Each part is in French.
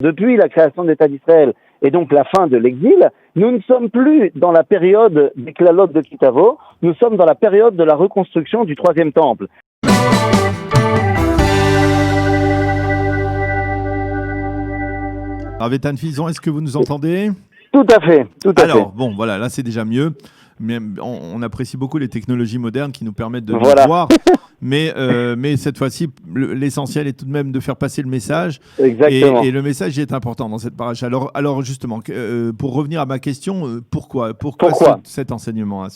Depuis la création de l'État d'Israël et donc la fin de l'exil, nous ne sommes plus dans la période des klalotes de Kitavo, nous sommes dans la période de la reconstruction du troisième temple. Rav Eitan Fison, est-ce que vous nous entendez ? Tout à fait, tout à fait. Alors, bon, voilà, là c'est déjà mieux. Mais on apprécie beaucoup les technologies modernes qui nous permettent de nous voir. Mais cette fois-ci, l'essentiel est tout de même de faire passer le message. Exactement. Et le message est important dans cette paracha. Alors justement, pour revenir à ma question, pourquoi cet enseignement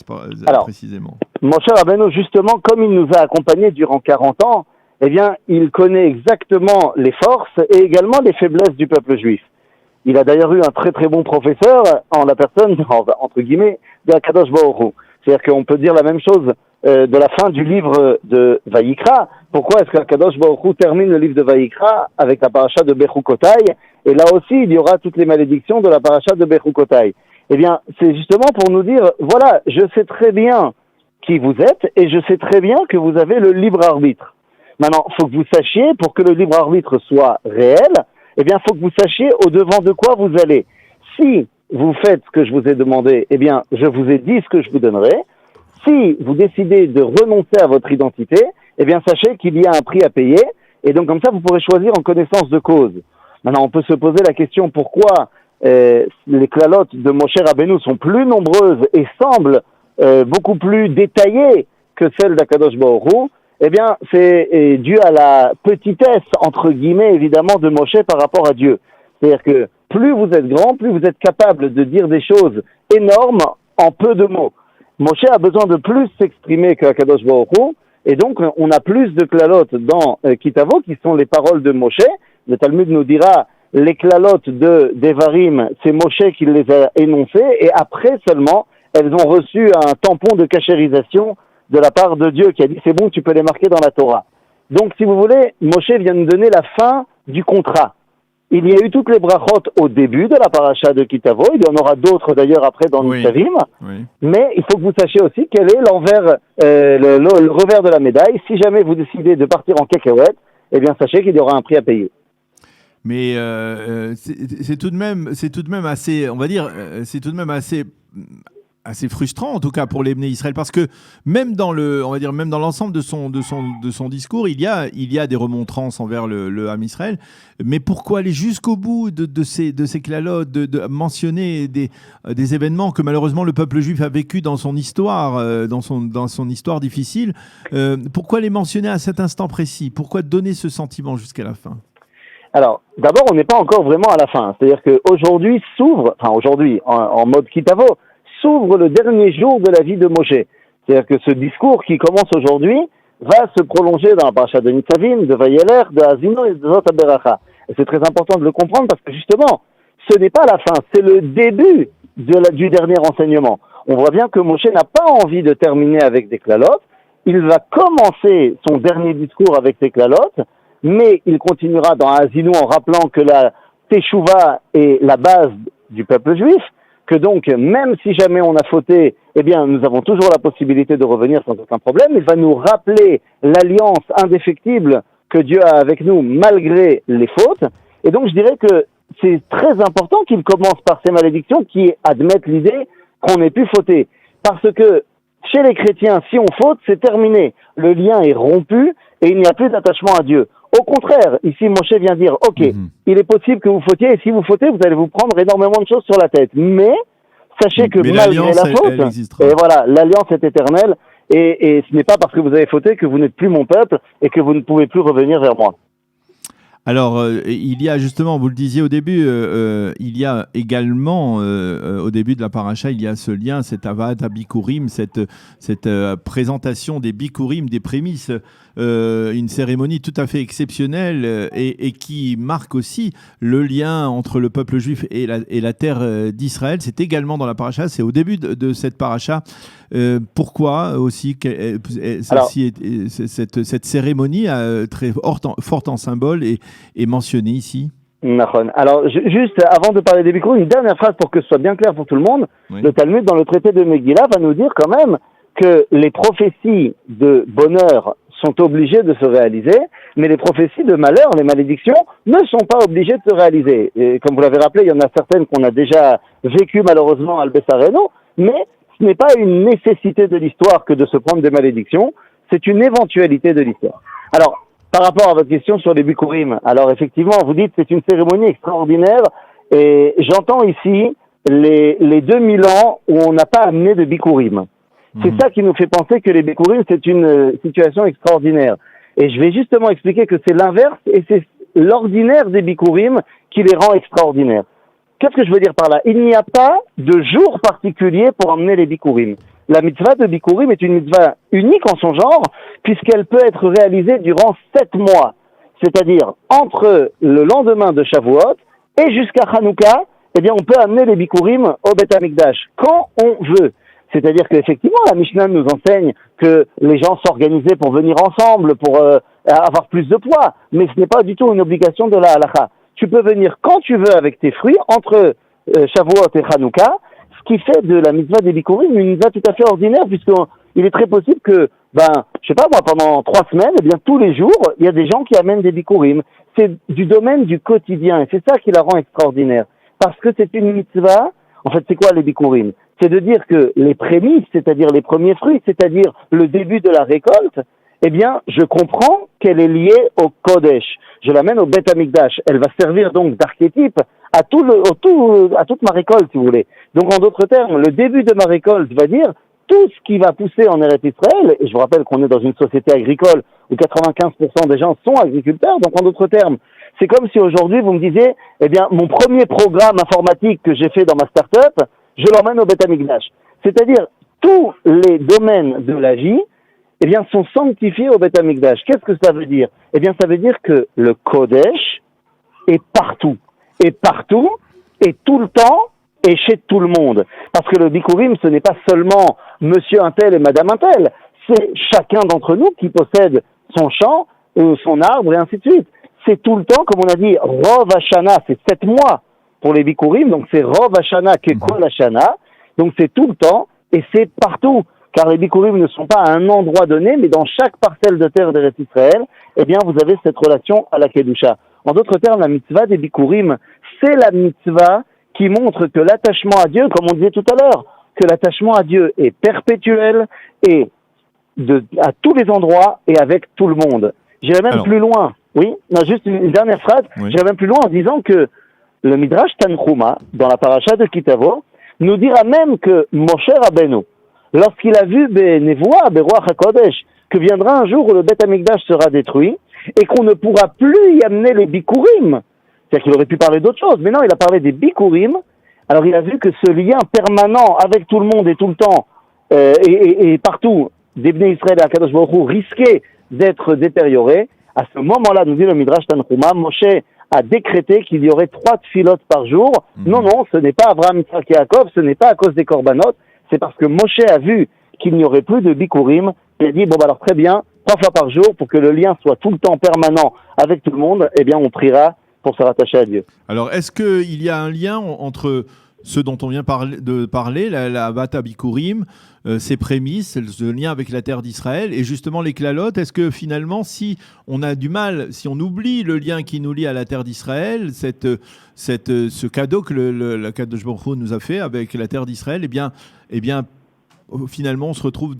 précisément ? Mon cher Rabbeinu, justement, comme il nous a accompagnés durant 40 ans, eh bien, il connaît exactement les forces et également les faiblesses du peuple juif. Il a d'ailleurs eu un très très bon professeur en la personne, entre guillemets, de Akadosh Baruch Hu. C'est-à-dire qu'on peut dire la même chose de la fin du livre de Vayikra. Pourquoi est-ce qu'Akadosh Baruch Hu termine le livre de Vayikra avec la paracha de Bechukotai? Et là aussi, il y aura toutes les malédictions de la paracha de Bechukotai. Eh bien, c'est justement pour nous dire, voilà, je sais très bien qui vous êtes et je sais très bien que vous avez le libre arbitre. Maintenant, il faut que vous sachiez, pour que le libre arbitre soit réel, eh bien, il faut que vous sachiez au-devant de quoi vous allez. Si vous faites ce que je vous ai demandé, eh bien, je vous ai dit ce que je vous donnerai. Si vous décidez de renoncer à votre identité, eh bien, sachez qu'il y a un prix à payer. Et donc, comme ça, vous pourrez choisir en connaissance de cause. Maintenant, on peut se poser la question pourquoi les klalotes de Moshe Rabbeinu sont plus nombreuses et semblent beaucoup plus détaillées que celles d'Akadosh Baruch Hu. Eh bien, c'est dû à la petitesse, entre guillemets, évidemment, de Moshe par rapport à Dieu. C'est-à-dire que plus vous êtes grand, plus vous êtes capable de dire des choses énormes en peu de mots. Moshe a besoin de plus s'exprimer que Akadosh Baruch Hu, et donc on a plus de klalotes dans Kitavo, qui sont les paroles de Moshe. Le Talmud nous dira, les klalotes de Devarim, c'est Moshe qui les a énoncées, et après seulement, elles ont reçu un tampon de cachérisation de la part de Dieu qui a dit c'est bon, tu peux les marquer dans la Torah. Donc si vous voulez, Moshe vient nous donner la fin du contrat. Il y a eu toutes les brachot au début de la paracha de Kitavo, il y en aura d'autres d'ailleurs après dans Nitzavim, mais il faut que vous sachiez aussi quel est l'envers, le revers de la médaille. Si jamais vous décidez de partir en cacahuète, eh bien sachez qu'il y aura un prix à payer. Mais c'est tout de même assez, on va dire, c'est tout de même assez frustrant en tout cas pour les Bnei Israël, parce que même dans l'ensemble de son discours, il y a des remontrances envers le Ham Israël. Mais pourquoi aller jusqu'au bout de ces klalotes, de mentionner des événements que malheureusement le peuple juif a vécu dans son histoire, dans son histoire difficile? Pourquoi les mentionner à cet instant précis? Pourquoi donner ce sentiment jusqu'à la fin? Alors, d'abord, on n'est pas encore vraiment à la fin. C'est-à-dire qu'aujourd'hui en mode Kitavo, s'ouvre le dernier jour de la vie de Moshe. C'est-à-dire que ce discours qui commence aujourd'hui va se prolonger dans la paracha de Nitzavim, de Vayeler, de Hazino et de Zot HaBeracha. Et c'est très important de le comprendre parce que justement, ce n'est pas la fin, c'est le début du dernier enseignement. On voit bien que Moshe n'a pas envie de terminer avec des klalotes. Il va commencer son dernier discours avec des klalotes, mais il continuera dans Hazino en rappelant que la Teshuvah est la base du peuple juif, que donc, même si jamais on a fauté, eh bien, nous avons toujours la possibilité de revenir sans aucun problème. Il va nous rappeler l'alliance indéfectible que Dieu a avec nous malgré les fautes. Et donc, je dirais que c'est très important qu'il commence par ces malédictions qui admettent l'idée qu'on ait pu fauter. Parce que chez les chrétiens, si on faute, c'est terminé. Le lien est rompu et il n'y a plus d'attachement à Dieu. Au contraire, ici Moshe vient dire, ok, il est possible que vous fautiez, et si vous fautez, vous allez vous prendre énormément de choses sur la tête. Mais sachez que malgré la faute, et voilà, l'alliance est éternelle, et ce n'est pas parce que vous avez fauté que vous n'êtes plus mon peuple et que vous ne pouvez plus revenir vers moi. Alors, il y a justement, vous le disiez au début, il y a également, au début de la paracha, il y a ce lien, cet avad bikurim, cette présentation des bikurim, des prémices, une cérémonie tout à fait exceptionnelle et qui marque aussi le lien entre le peuple juif et la terre d'Israël. C'est également dans la paracha, c'est au début de cette paracha. Pourquoi aussi cette cérémonie très forte en symbole est mentionnée ici? Alors, juste avant de parler des bikurim, une dernière phrase pour que ce soit bien clair pour tout le monde. Oui. Le Talmud, dans le traité de Megillah, va nous dire quand même que les prophéties de bonheur sont obligées de se réaliser, mais les prophéties de malheur, les malédictions, ne sont pas obligées de se réaliser. Et comme vous l'avez rappelé, il y en a certaines qu'on a déjà vécues malheureusement à Albessareno, mais ce n'est pas une nécessité de l'histoire que de se prendre des malédictions, c'est une éventualité de l'histoire. Alors, par rapport à votre question sur les Bikurim, alors effectivement, vous dites que c'est une cérémonie extraordinaire, et j'entends ici les 2000 ans où on n'a pas amené de Bikurim. C'est ça qui nous fait penser que les Bikurim, c'est une situation extraordinaire. Et je vais justement expliquer que c'est l'inverse, et c'est l'ordinaire des Bikurim qui les rend extraordinaires. Qu'est-ce que je veux dire par là? Il n'y a pas de jour particulier pour emmener les Bikurim. La mitzvah de Bikurim est une mitzvah unique en son genre, puisqu'elle peut être réalisée durant 7 mois. C'est-à-dire, entre le lendemain de Shavuot et jusqu'à Hanouka, eh bien, on peut amener les Bikurim au Beth Amikdash, quand on veut. C'est-à-dire qu'effectivement, la Mishnah nous enseigne que les gens s'organisaient pour venir ensemble, pour avoir plus de poids. Mais ce n'est pas du tout une obligation de la halakha. Tu peux venir quand tu veux avec tes fruits, entre Shavuot et Hanouka, ce qui fait de la mitzvah des Bikurim une mitzvah tout à fait ordinaire, puisqu'il est très possible que, je sais pas moi, pendant 3 semaines, eh bien, tous les jours, il y a des gens qui amènent des Bikurim. C'est du domaine du quotidien, et c'est ça qui la rend extraordinaire. Parce que c'est une mitzvah, en fait, c'est quoi les Bikurim? C'est de dire que les prémices, c'est-à-dire les premiers fruits, c'est-à-dire le début de la récolte, eh bien, je comprends qu'elle est liée au Kodesh. Je l'amène au Beth Amikdash. Elle va servir donc d'archétype à toute ma récolte, si vous voulez. Donc, en d'autres termes, le début de ma récolte va dire tout ce qui va pousser en Eretz Israël, et je vous rappelle qu'on est dans une société agricole où 95% des gens sont agriculteurs, donc en d'autres termes, c'est comme si aujourd'hui vous me disiez, eh bien, mon premier programme informatique que j'ai fait dans ma start-up, je l'emmène au Beth Amikdash. C'est-à-dire, tous les domaines de la vie, eh bien, sont sanctifiés au Beth Amikdash. Qu'est-ce que ça veut dire? Eh bien, ça veut dire que le Kodesh est partout. Et partout, et tout le temps, et chez tout le monde. Parce que le Bikurim, ce n'est pas seulement monsieur un tel et madame un tel. C'est chacun d'entre nous qui possède son champ, son arbre, et ainsi de suite. C'est tout le temps, comme on a dit, Rov Hashana, c'est 7 mois pour les Bikurim, donc c'est Rov Hashana, Kekol Hashana, donc c'est tout le temps, et c'est partout. Car les Bikurim ne sont pas à un endroit donné, mais dans chaque parcelle de terre d'Eretz Israël, eh bien, vous avez cette relation à la Kedusha. En d'autres termes, la mitzvah des Bikurim, c'est la mitzvah qui montre que l'attachement à Dieu, comme on disait tout à l'heure, que l'attachement à Dieu est perpétuel et à tous les endroits et avec tout le monde. J'irai même plus loin. Oui, non, juste une dernière phrase. Oui. J'irai même plus loin en disant que le Midrash Tanchuma, dans la paracha de Kitavo, nous dira même que Moshe Rabbeinu, lorsqu'il a vu Benevoa, Beruach HaKodesh, que viendra un jour où le Beth Amikdash sera détruit et qu'on ne pourra plus y amener les Bikurim. C'est-à-dire qu'il aurait pu parler d'autre chose, mais non, il a parlé des Bikurim. Alors il a vu que ce lien permanent avec tout le monde et tout le temps, et partout, d'Ebné Israël et Akadosh Baruch Hu risquait d'être détérioré. À ce moment-là, nous dit le Midrash Tanchuma, Moshe a décrété qu'il y aurait 3 tfilotes par jour. Non, ce n'est pas Abraham, Yitzhak et Jacob, ce n'est pas à cause des korbanot, c'est parce que Moshe a vu qu'il n'y aurait plus de Bikurim. Il a dit, alors très bien, 3 fois par jour, pour que le lien soit tout le temps permanent avec tout le monde, eh bien on priera pour se rattacher à Dieu. Alors, est-ce qu'il y a un lien entre ce dont on vient de parler, la Bata Bikurim, ses prémices, ce lien avec la terre d'Israël, et justement les klalotes? Est-ce que finalement, si on a du mal, si on oublie le lien qui nous lie à la terre d'Israël, ce cadeau que le Kadosh Baruch Hu nous a fait avec la terre d'Israël, eh bien, finalement, on se retrouve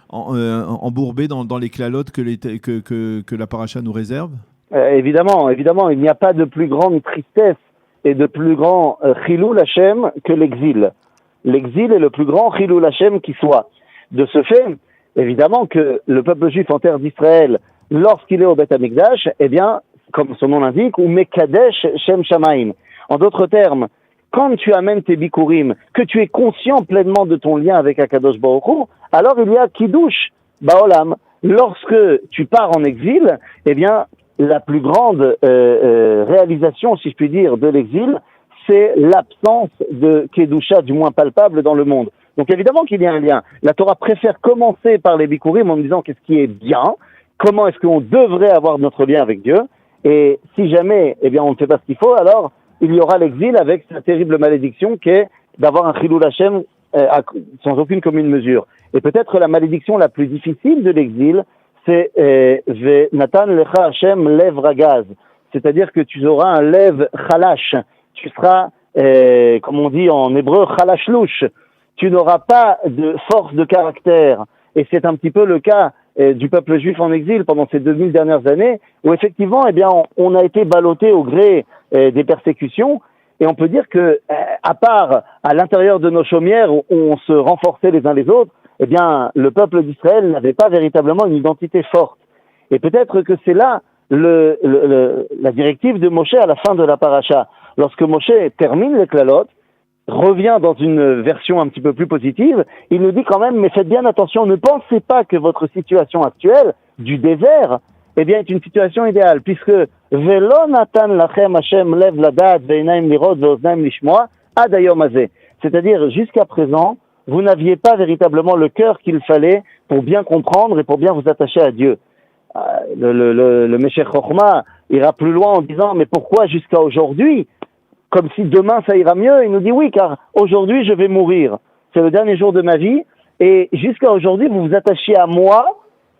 embourbé dans les klalotes que la paracha nous réserve? Évidemment, il n'y a pas de plus grande tristesse et de plus grand Chilul Hashem que l'exil. L'exil est le plus grand Chilul Hashem qui soit. De ce fait, évidemment que le peuple juif en terre d'Israël, lorsqu'il est au Beth Amikdash, eh bien, comme son nom l'indique, ou Mekadesh Shem Shamaim. En d'autres termes, quand tu amènes tes Bikurim, que tu es conscient pleinement de ton lien avec Akadosh Baruch Hu, alors il y a Kiddush Baolam. Lorsque tu pars en exil, eh bien, la plus grande réalisation, si je puis dire, de l'exil, c'est l'absence de Kedusha, du moins palpable, dans le monde. Donc évidemment qu'il y a un lien. La Torah préfère commencer par les Bikurim en disant qu'est-ce qui est bien, comment est-ce qu'on devrait avoir notre lien avec Dieu, et si jamais on ne fait pas ce qu'il faut, alors il y aura l'exil avec cette terrible malédiction qui est d'avoir un Chilul Hashem sans aucune commune mesure. Et peut-être la malédiction la plus difficile de l'exil, c'est Natan lecha Hashem lev ragaz, c'est-à-dire que tu auras un lev chalash, tu seras, comme on dit en hébreu, chalashlouch, tu n'auras pas de force de caractère, et c'est un petit peu le cas du peuple juif en exil pendant ces 2000 dernières années, où effectivement, eh bien, on a été ballotté au gré des persécutions, et on peut dire que, à part à l'intérieur de nos chaumières où on se renforçait les uns les autres, eh bien, le peuple d'Israël n'avait pas véritablement une identité forte. Et peut-être que c'est là la directive de Moshe à la fin de la paracha. Lorsque Moshe termine les klalotes, revient dans une version un petit peu plus positive, il nous dit quand même, mais faites bien attention, ne pensez pas que votre situation actuelle, du désert, eh bien, est une situation idéale, puisque Velo natan lachem Hashem lev ladat ve'einaim lirot ve'oznaim lishmoa ad hayom hazeh. C'est-à-dire, jusqu'à présent, vous n'aviez pas véritablement le cœur qu'il fallait pour bien comprendre et pour bien vous attacher à Dieu. Le Meshech Chochma ira plus loin en disant, mais pourquoi jusqu'à aujourd'hui? Comme si demain ça ira mieux. Il nous dit oui, car aujourd'hui je vais mourir. C'est le dernier jour de ma vie. Et jusqu'à aujourd'hui, vous vous attachiez à moi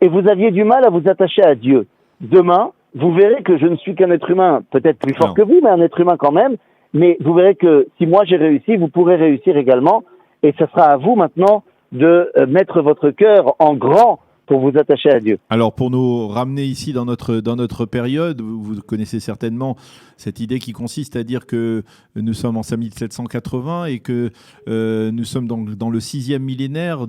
et vous aviez du mal à vous attacher à Dieu. Demain, vous verrez que je ne suis qu'un être humain, peut-être plus fort que vous, mais un être humain quand même. Mais vous verrez que si moi j'ai réussi, vous pourrez réussir également. Et ce sera à vous maintenant de mettre votre cœur en grand pour vous attacher à Dieu. Alors, pour nous ramener ici dans notre période, vous connaissez certainement cette idée qui consiste à dire que nous sommes en 5780 et que nous sommes dans le 6e millénaire,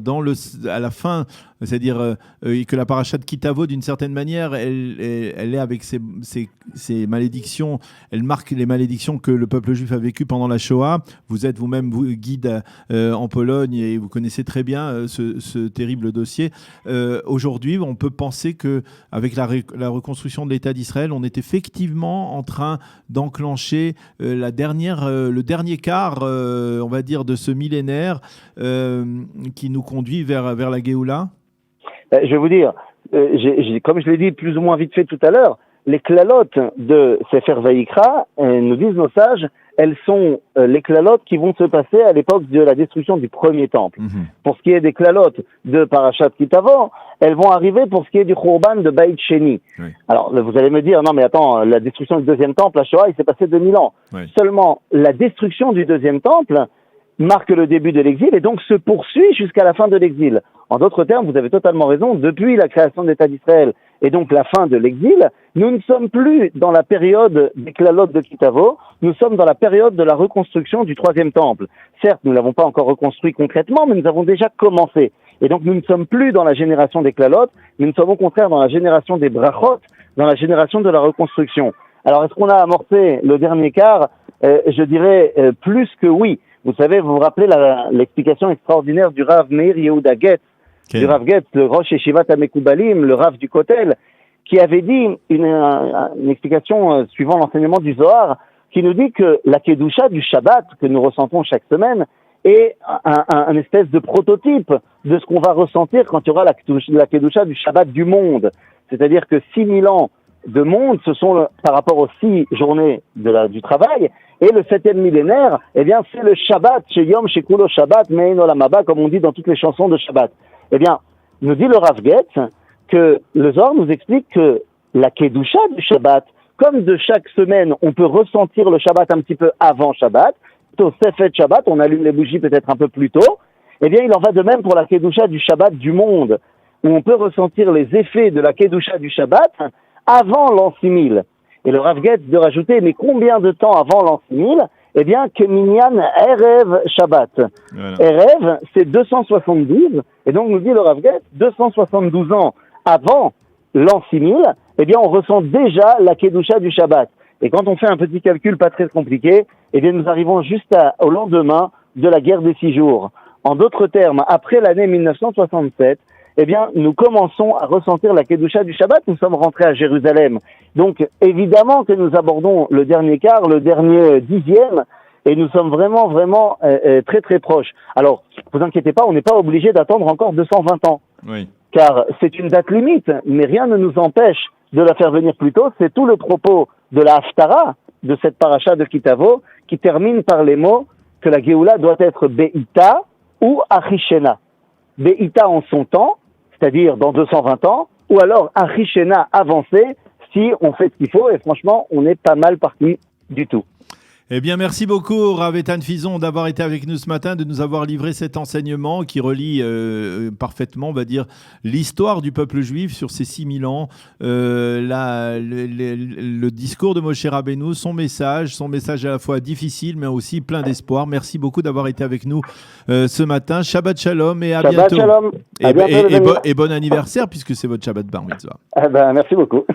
à la fin, c'est-à-dire que la paracha de Kitavo, d'une certaine manière, elle est avec ses malédictions, elle marque les malédictions que le peuple juif a vécues pendant la Shoah. Vous êtes vous-même guide en Pologne et vous connaissez très bien ce terrible dossier. Aujourd'hui, on peut penser qu'avec la reconstruction de l'État d'Israël, on est effectivement en train d'enclencher le dernier quart, on va dire, de ce millénaire qui nous conduit vers la Géoula. Je vais vous dire, comme je l'ai dit plus ou moins vite fait tout à l'heure, les klalotes de Sefer Vayikra, nous disent nos sages, elles sont les klalotes qui vont se passer à l'époque de la destruction du premier temple. Pour ce qui est des klalotes de Parashat Kitavo, elles vont arriver pour ce qui est du Khurban de Beit Sheni. Oui. Alors, vous allez me dire, non mais attends, la destruction du deuxième temple, la Shoah, il s'est passé 2000 ans. Oui. Seulement, la destruction du deuxième temple marque le début de l'exil et donc se poursuit jusqu'à la fin de l'exil. En d'autres termes, vous avez totalement raison, depuis la création de l'État d'Israël et donc la fin de l'exil, nous ne sommes plus dans la période des klalotes de Kitavo, nous sommes dans la période de la reconstruction du troisième temple. Certes, nous ne l'avons pas encore reconstruit concrètement, mais nous avons déjà commencé. Et donc nous ne sommes plus dans la génération des klalotes, mais nous sommes au contraire dans la génération des brachot, dans la génération de la reconstruction. Alors est-ce qu'on a amorcé le dernier quart? Je dirais plus que oui. Vous savez, vous vous rappelez l'explication extraordinaire du Rav Meir Yehuda Getz, du Rav Getz, le Rosh Yeshivat HaMekoubalim, le Rav du Kotel, qui avait dit une explication suivant l'enseignement du Zohar, qui nous dit que la Kedusha du Shabbat, que nous ressentons chaque semaine, est un espèce de prototype de ce qu'on va ressentir quand il y aura la Kedusha du Shabbat du monde. C'est-à-dire que 6000 ans de monde, ce sont par rapport aux 6 journées du travail, et le 7e millénaire, eh bien, c'est le Shabbat, chez Yom, chez Kulo Shabbat, Mein Olam Haba, comme on dit dans toutes les chansons de Shabbat. Eh bien, nous dit le Rav Getz que le Zohar nous explique que la Kedusha du Shabbat, comme de chaque semaine, on peut ressentir le Shabbat un petit peu avant Shabbat, au Sefet Shabbat, on allume les bougies peut-être un peu plus tôt, eh bien, il en va de même pour la Kedusha du Shabbat du monde, où on peut ressentir les effets de la Kedusha du Shabbat avant l'an 6000. Et le Rav Getz de rajouter, mais combien de temps avant l'an 6000? Eh bien, que Minyan Erev Shabbat. Voilà. Erev, c'est 272, et donc nous dit le Rav Getz, 272 ans avant l'an 6000, eh bien, on ressent déjà la Kedusha du Shabbat. Et quand on fait un petit calcul pas très compliqué, eh bien, nous arrivons juste au lendemain de la guerre des 6 jours. En d'autres termes, après l'année 1967, eh bien, nous commençons à ressentir la Kedusha du Shabbat. Nous sommes rentrés à Jérusalem. Donc, évidemment que nous abordons le dernier quart, le dernier 10e, et nous sommes vraiment, vraiment très, très proches. Alors, vous inquiétez pas, on n'est pas obligé d'attendre encore 220 ans. Oui. Car c'est une date limite, mais rien ne nous empêche de la faire venir plus tôt. C'est tout le propos de la Haftara, de cette paracha de Kitavo, qui termine par les mots que la Géoula doit être Be'ita ou Achishena. Be'ita en son temps, c'est-à-dire dans 220 ans, ou alors un Rishena avancé si on fait ce qu'il faut. Et franchement, on est pas mal parti du tout. Eh bien, merci beaucoup, Rav Eitan Fison, d'avoir été avec nous ce matin, de nous avoir livré cet enseignement qui relie parfaitement, on va dire, l'histoire du peuple juif sur ces 6000 ans, le discours de Moshe Rabbeinu, son message à la fois difficile, mais aussi plein d'espoir. Merci beaucoup d'avoir été avec nous ce matin. Shabbat Shalom et à bientôt. Shalom. Et bon anniversaire, puisque c'est votre Shabbat Bar Mitzvah. Merci beaucoup.